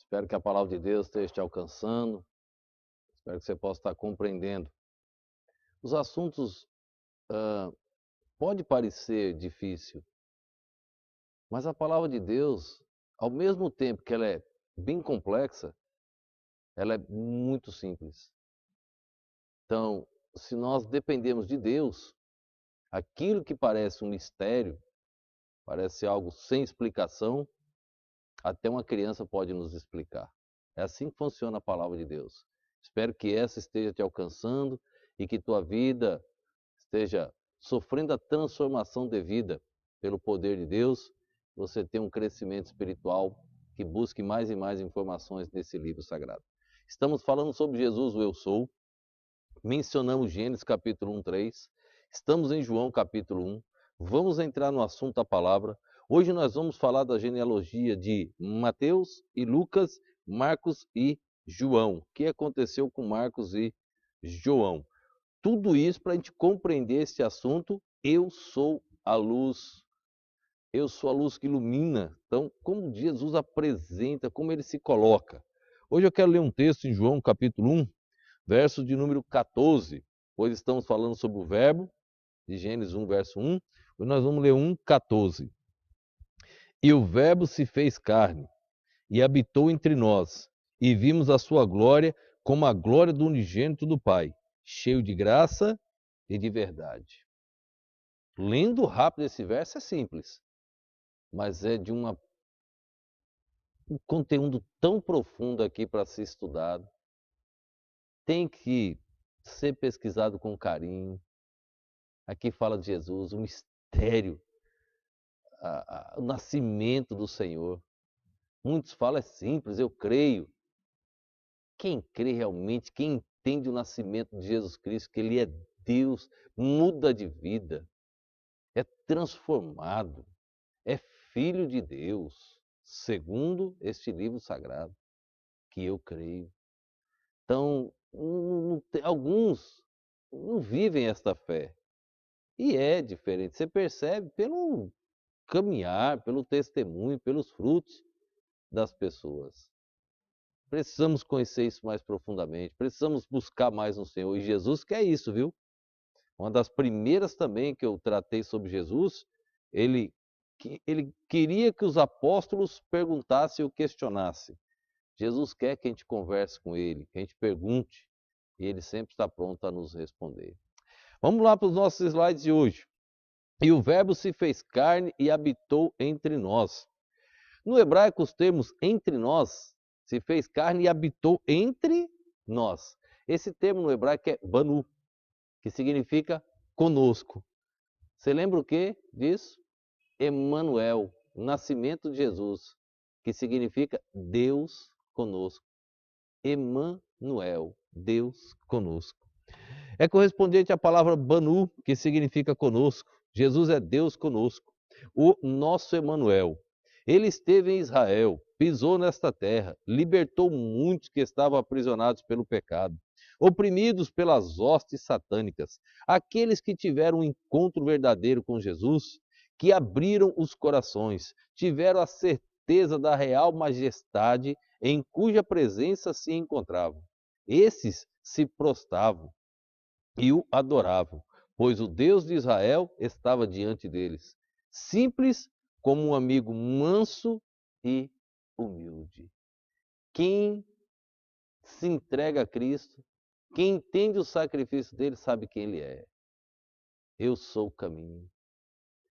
Espero que a palavra de Deus esteja te alcançando. Espero que você possa estar compreendendo. Os assuntos pode parecer difícil, mas a palavra de Deus, ao mesmo tempo que ela é bem complexa, ela é muito simples. Então, se nós dependemos de Deus, aquilo que parece um mistério, parece algo sem explicação, até uma criança pode nos explicar. É assim que funciona a palavra de Deus. Espero que essa esteja te alcançando e que tua vida esteja sofrendo a transformação devida pelo poder de Deus. Você tenha um crescimento espiritual que busque mais e mais informações desse livro sagrado. Estamos falando sobre Jesus, o Eu Sou. Mencionamos Gênesis capítulo 1, 3. Estamos em João capítulo 1. Vamos entrar no assunto da palavra. Hoje nós vamos falar da genealogia de Mateus e Lucas, Marcos e João. O que aconteceu com Marcos e João? Tudo isso para a gente compreender esse assunto. Eu sou a luz. Eu sou a luz que ilumina. Então, como Jesus apresenta, como ele se coloca. Hoje eu quero ler um texto em João capítulo 1, verso de número 14, pois estamos falando sobre o verbo, de Gênesis 1, verso 1, e nós vamos ler 1, 14. E o verbo se fez carne, e habitou entre nós, e vimos a sua glória, como a glória do unigênito do Pai, cheio de graça e de verdade. Lendo rápido esse verso é simples, mas é de um conteúdo tão profundo aqui para ser estudado. Tem que ser pesquisado com carinho. Aqui fala de Jesus, o mistério, o nascimento do Senhor. Muitos falam, é simples, eu creio. Quem crê realmente, quem entende o nascimento de Jesus Cristo, que Ele é Deus, muda de vida, é transformado, é filho de Deus, segundo este livro sagrado, que eu creio. Então, alguns não vivem esta fé. E é diferente, você percebe pelo caminhar, pelo testemunho, pelos frutos das pessoas. Precisamos conhecer isso mais profundamente, precisamos buscar mais no Senhor. E Jesus quer isso, viu? Uma das primeiras também que eu tratei sobre Jesus, ele queria que os apóstolos perguntassem ou questionassem. Jesus quer que a gente converse com ele, que a gente pergunte, e ele sempre está pronto a nos responder. Vamos lá para os nossos slides de hoje. E o verbo se fez carne e habitou entre nós. No hebraico, os termos entre nós se fez carne e habitou entre nós. Esse termo no hebraico é banu, que significa conosco. Você lembra o que disso? Emanuel, o nascimento de Jesus, que significa Deus conosco. Emanuel, Deus conosco. É correspondente à palavra banu, que significa conosco. Jesus é Deus conosco, o nosso Emanuel. Ele esteve em Israel, pisou nesta terra, libertou muitos que estavam aprisionados pelo pecado, oprimidos pelas hostes satânicas, aqueles que tiveram um encontro verdadeiro com Jesus, que abriram os corações, tiveram a certeza da real majestade em cuja presença se encontravam. Esses se prostravam e o adoravam, pois o Deus de Israel estava diante deles, simples como um amigo manso e humilde. Quem se entrega a Cristo, quem entende o sacrifício dele, sabe quem ele é. Eu sou o caminho,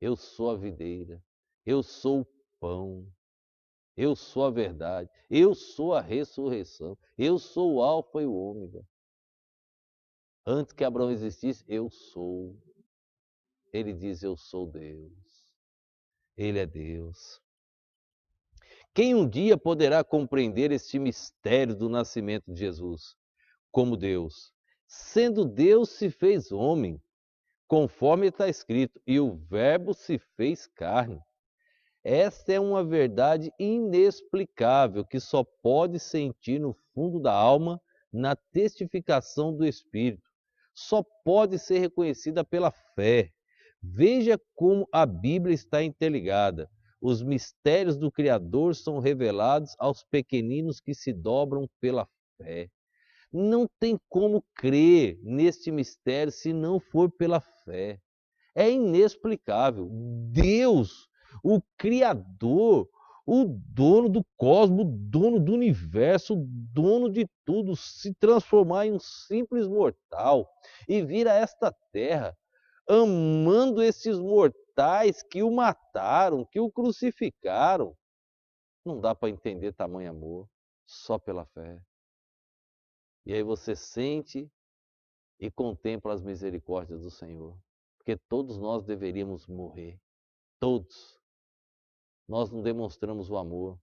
eu sou a videira, eu sou o pão, eu sou a verdade, eu sou a ressurreição, eu sou o alfa e o ômega. Antes que Abraão existisse, eu sou. Ele diz, eu sou Deus. Ele é Deus. Quem um dia poderá compreender este mistério do nascimento de Jesus como Deus? Sendo Deus se fez homem, conforme está escrito, e o verbo se fez carne. Esta é uma verdade inexplicável que só pode sentir no fundo da alma na testificação do Espírito. Só pode ser reconhecida pela fé. Veja como a Bíblia está interligada. os mistérios do Criador são revelados aos pequeninos que se dobram pela fé. Não tem como crer neste mistério se não for pela fé. É inexplicável. Deus, o Criador, o dono do cosmos, o dono do universo, o dono de tudo, se transformar em um simples mortal e vir a esta terra, amando esses mortais que o mataram, que o crucificaram. Não dá para entender tamanho amor, só pela fé. E aí você sente e contempla as misericórdias do Senhor. Porque todos nós deveríamos morrer. Todos. Nós não demonstramos o amor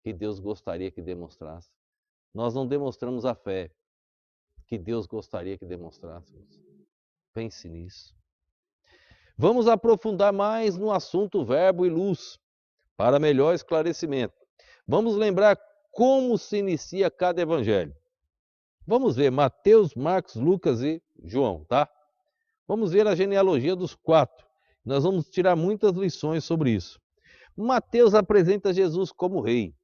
que Deus gostaria que demonstrasse. Nós não demonstramos a fé que Deus gostaria que demonstrássemos. Pense nisso. Vamos aprofundar mais no assunto verbo e luz, para melhor esclarecimento. Vamos lembrar como se inicia cada evangelho. Vamos ver Mateus, Marcos, Lucas e João, tá? Vamos ver a genealogia dos 4. Nós vamos tirar muitas lições sobre isso. Mateus apresenta Jesus como rei.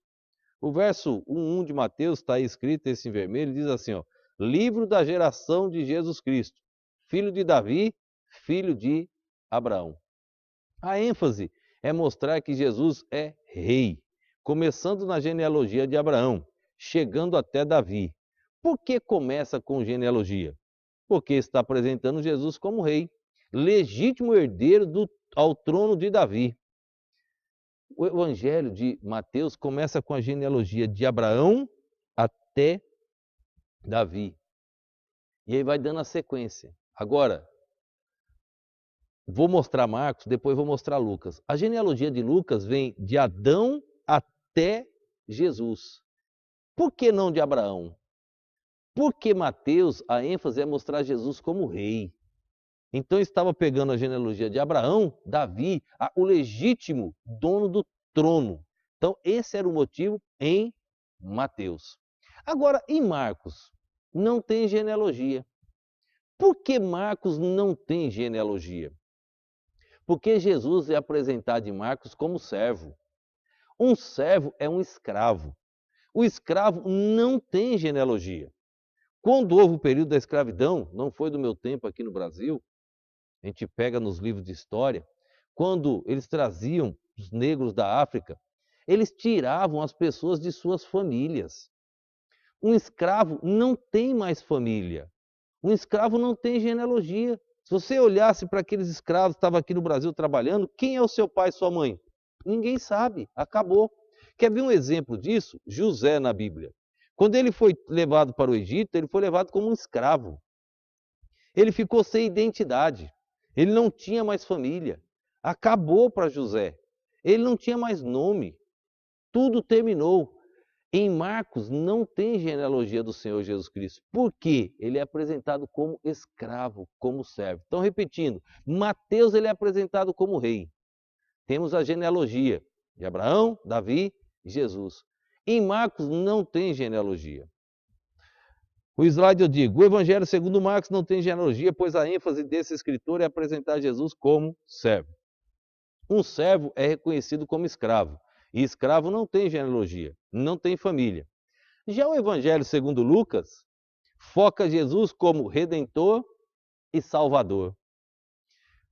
O verso 1 de Mateus está aí escrito, esse em vermelho, diz assim, ó, livro da geração de Jesus Cristo, filho de Davi, filho de Abraão. A ênfase é mostrar que Jesus é rei, começando na genealogia de Abraão, chegando até Davi. Por que começa com genealogia? Porque está apresentando Jesus como rei, legítimo herdeiro ao trono de Davi. O evangelho de Mateus começa com a genealogia de Abraão até Davi. E aí vai dando a sequência. Agora, vou mostrar Marcos, depois vou mostrar Lucas. A genealogia de Lucas vem de Adão até Jesus. Por que não de Abraão? Porque Mateus, a ênfase é mostrar Jesus como rei. Então estava pegando a genealogia de Abraão, Davi, o legítimo dono do trono. Então esse era o motivo em Mateus. Agora, em Marcos, não tem genealogia. Por que Marcos não tem genealogia? Porque Jesus é apresentado em Marcos como servo. Um servo é um escravo. O escravo não tem genealogia. Quando houve o período da escravidão, não foi do meu tempo aqui no Brasil, a gente pega nos livros de história, quando eles traziam os negros da África, eles tiravam as pessoas de suas famílias. Um escravo não tem mais família. Um escravo não tem genealogia. Se você olhasse para aqueles escravos que estavam aqui no Brasil trabalhando, quem é o seu pai e sua mãe? Ninguém sabe, acabou. Quer ver um exemplo disso? José na Bíblia. Quando ele foi levado para o Egito, ele foi levado como um escravo. Ele ficou sem identidade. Ele não tinha mais família. Acabou para José. Ele não tinha mais nome. Tudo terminou. Em Marcos não tem genealogia do Senhor Jesus Cristo. Por quê? Ele é apresentado como escravo, como servo. Então, repetindo, Mateus ele é apresentado como rei. Temos a genealogia de Abraão, Davi e Jesus. Em Marcos não tem genealogia. O slide eu digo, o Evangelho segundo Marcos não tem genealogia, pois a ênfase desse escritor é apresentar Jesus como servo. Um servo é reconhecido como escravo, e escravo não tem genealogia, não tem família. Já o Evangelho segundo Lucas foca Jesus como redentor e salvador.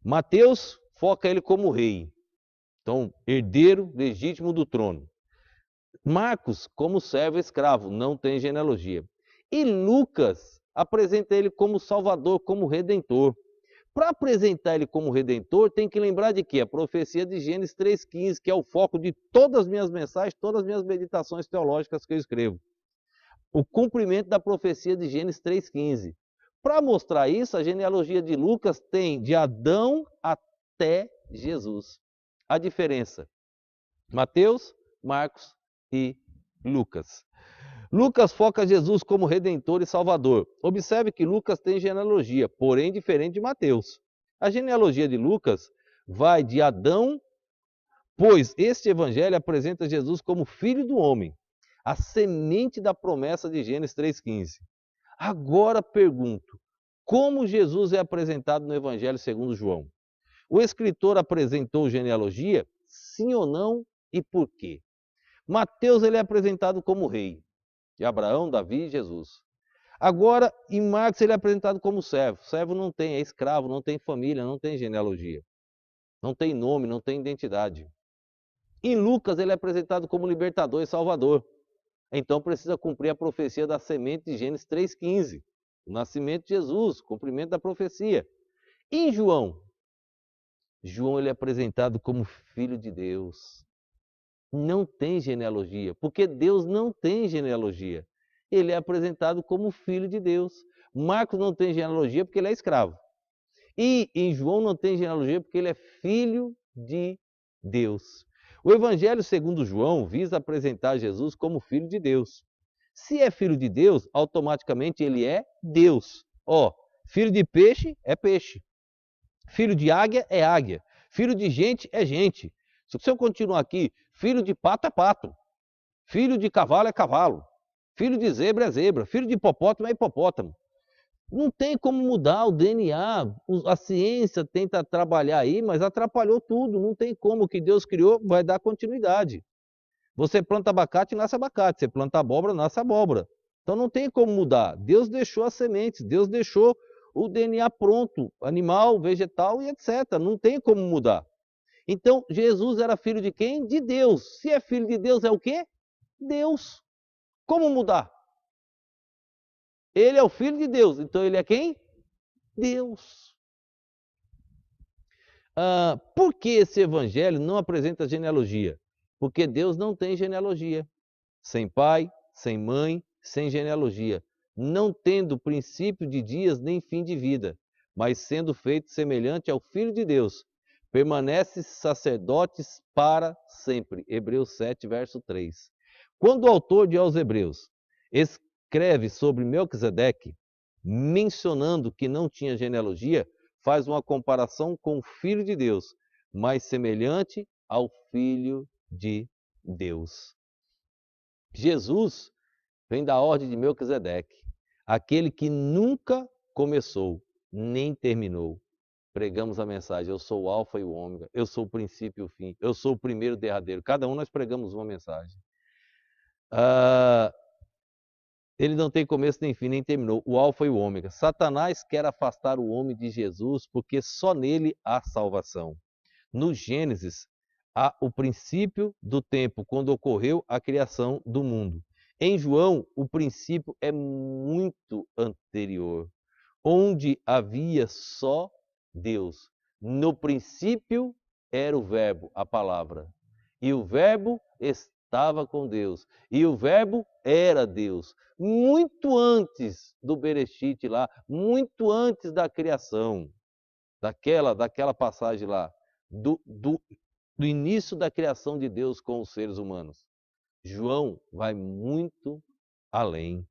Mateus foca ele como rei, então herdeiro legítimo do trono. Marcos como servo e escravo, não tem genealogia. E Lucas apresenta ele como salvador, como redentor. Para apresentar ele como redentor, tem que lembrar de quê? A profecia de Gênesis 3,15, que é o foco de todas as minhas mensagens, todas as minhas meditações teológicas que eu escrevo. O cumprimento da profecia de Gênesis 3,15. Para mostrar isso, a genealogia de Lucas tem de Adão até Jesus. A diferença, Mateus, Marcos e Lucas. Lucas foca Jesus como redentor e salvador. Observe que Lucas tem genealogia, porém diferente de Mateus. A genealogia de Lucas vai de Adão, pois este evangelho apresenta Jesus como filho do homem, a semente da promessa de Gênesis 3,15. Agora pergunto, como Jesus é apresentado no evangelho segundo João? O escritor apresentou genealogia sim ou não e por quê. Mateus ele é apresentado como rei de Abraão, Davi e Jesus. Agora, em Marcos ele é apresentado como servo. Servo não tem, é escravo, não tem família, não tem genealogia. Não tem nome, não tem identidade. Em Lucas ele é apresentado como libertador e salvador. Então precisa cumprir a profecia da semente de Gênesis 3,15. O nascimento de Jesus, cumprimento da profecia. Em João, João ele é apresentado como filho de Deus. Não tem genealogia, porque Deus não tem genealogia. Ele é apresentado como filho de Deus. Marcos não tem genealogia porque ele é escravo. E em João não tem genealogia porque ele é filho de Deus. O Evangelho segundo João visa apresentar Jesus como filho de Deus. Se é filho de Deus, automaticamente ele é Deus. Ó, filho de peixe é peixe. Filho de águia é águia. Filho de gente é gente. Se eu continuar aqui, filho de pato é pato. Filho de cavalo é cavalo. Filho de zebra é zebra. Filho de hipopótamo é hipopótamo. Não tem como mudar o DNA. A ciência tenta trabalhar aí, mas atrapalhou tudo. Não tem como. O que Deus criou vai dar continuidade. Você planta abacate, nasce abacate. Você planta abóbora, nasce abóbora. Então não tem como mudar. Deus deixou as sementes. Deus deixou o DNA pronto. Animal, vegetal e etc. Não tem como mudar. Então, Jesus era filho de quem? De Deus. Se é filho de Deus, é o quê? Deus. Como mudar? Ele é o filho de Deus. Então, ele é quem? Deus. Por que esse evangelho não apresenta genealogia? Porque Deus não tem genealogia. Sem pai, sem mãe, sem genealogia. Não tendo princípio de dias nem fim de vida, mas sendo feito semelhante ao Filho de Deus. Permanece sacerdotes para sempre. Hebreus 7, verso 3. Quando o autor de aos Hebreus escreve sobre Melquisedeque, mencionando que não tinha genealogia, faz uma comparação com o Filho de Deus, mais semelhante ao Filho de Deus. Jesus vem da ordem de Melquisedeque, aquele que nunca começou, nem terminou. Pregamos a mensagem, eu sou o alfa e o ômega, eu sou o princípio e o fim, eu sou o primeiro e o derradeiro. Cada um nós pregamos uma mensagem. Ele não tem começo nem fim, nem terminou, o alfa e o ômega. Satanás quer afastar o homem de Jesus, porque só nele há salvação. No Gênesis, há o princípio do tempo, quando ocorreu a criação do mundo. Em João, o princípio é muito anterior, onde havia só Deus. No princípio era o verbo, a palavra. E o verbo estava com Deus. E o verbo era Deus. Muito antes do Bereshit lá, muito antes da criação, daquela passagem lá, do início da criação de Deus com os seres humanos. João vai muito além.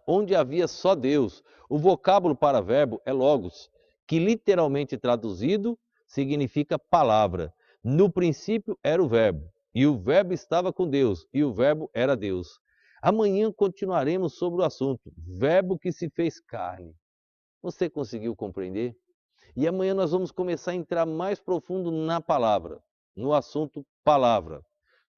Onde havia só Deus. O vocábulo para verbo é logos, que literalmente traduzido significa palavra. No princípio era o verbo, e o verbo estava com Deus, e o verbo era Deus. Amanhã continuaremos sobre o assunto, verbo que se fez carne. Você conseguiu compreender? E amanhã nós vamos começar a entrar mais profundo na palavra, no assunto palavra.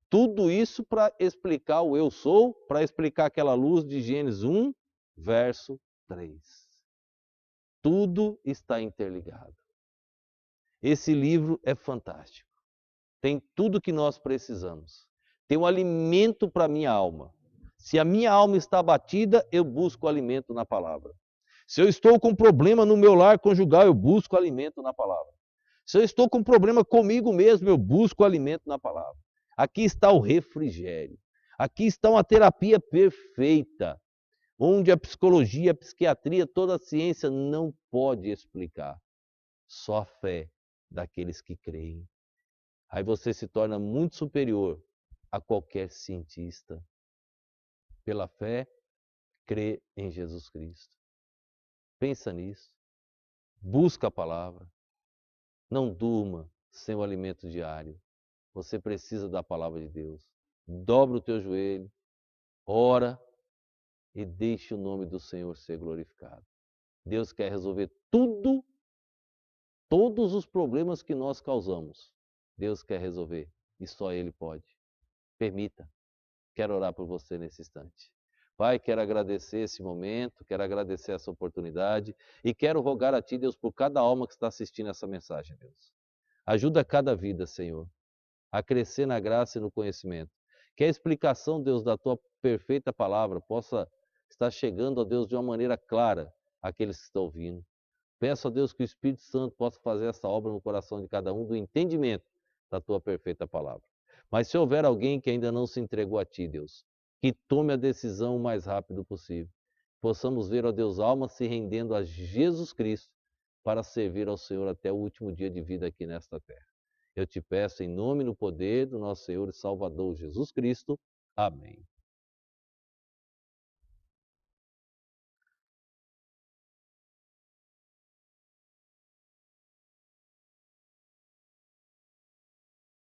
Tudo isso para explicar o eu sou, para explicar aquela luz de Gênesis 1, verso 3. Tudo está interligado. Esse livro é fantástico. Tem tudo que nós precisamos. Tem um alimento para a minha alma. Se a minha alma está abatida, eu busco alimento na palavra. Se eu estou com problema no meu lar conjugal, eu busco alimento na palavra. Se eu estou com problema comigo mesmo, eu busco alimento na palavra. Aqui está o refrigério. Aqui está uma terapia perfeita, onde a psicologia, a psiquiatria, toda a ciência não pode explicar. Só a fé daqueles que creem. Aí você se torna muito superior a qualquer cientista. Pela fé, crê em Jesus Cristo. Pensa nisso. Busca a palavra. Não durma sem o alimento diário. Você precisa da palavra de Deus. Dobra o teu joelho, ora e deixe o nome do Senhor ser glorificado. Deus quer resolver todos os problemas que nós causamos. Deus quer resolver e só Ele pode. Permita. Quero orar por você nesse instante. Pai, quero agradecer esse momento, quero agradecer essa oportunidade e quero rogar a Ti, Deus, por cada alma que está assistindo essa mensagem, Deus. Ajuda cada vida, Senhor, a crescer na graça e no conhecimento. Que a explicação, Deus, da Tua perfeita palavra possa estar chegando, ó Deus, de uma maneira clara àqueles que estão ouvindo. Peço a Deus que o Espírito Santo possa fazer essa obra no coração de cada um, do entendimento da Tua perfeita palavra. Mas se houver alguém que ainda não se entregou a Ti, Deus, que tome a decisão o mais rápido possível. Possamos ver, ó Deus, almas se rendendo a Jesus Cristo para servir ao Senhor até o último dia de vida aqui nesta terra. Eu te peço em nome e no poder do nosso Senhor e Salvador Jesus Cristo. Amém.